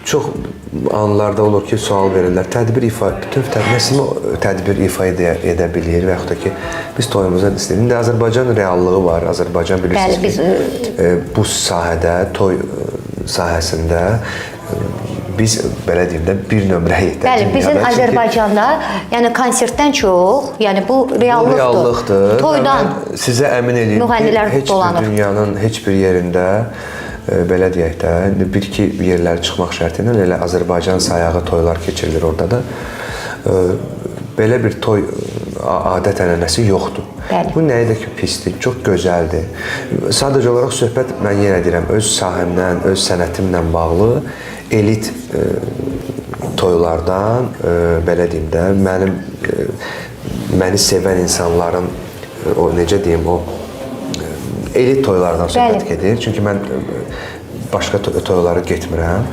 çox anlarda olur ki, sual verirlər. Tədbir ifa, nəsil tədbir ifa edə bilir və yaxud da ki, biz toyumuza istəyirik. İndi Azərbaycan reallığı var. Azərbaycan bilirsiniz ki, bu sahədə, toy sahəsində biz belə deyim də bir nömrəyik. Bəli, bizim Azərbaycanda yəni konsertdən çox, yəni bu reallıqdır. Toydan sizə əmin eləyim ki, heç bir dünyanın heç bir yerində belə deyək də, bir-iki yerləri çıxmaq şərti ilə elə Azərbaycan sayağı toylar keçirilir orada da. Belə bir toy adət-ənənəsi yoxdur. Bəli. Bu nə edə ki, pisdir, çox gözəldir. Sadəcə olaraq söhbət, mən yenə deyirəm, öz sahəmdən, öz sənətimlə bağlı elit toylardan, belə deyim də, məni sevən insanların, o necə deyim, o elit toylardan söhbət gedir. Çünki mən başqa toylara getmirəm.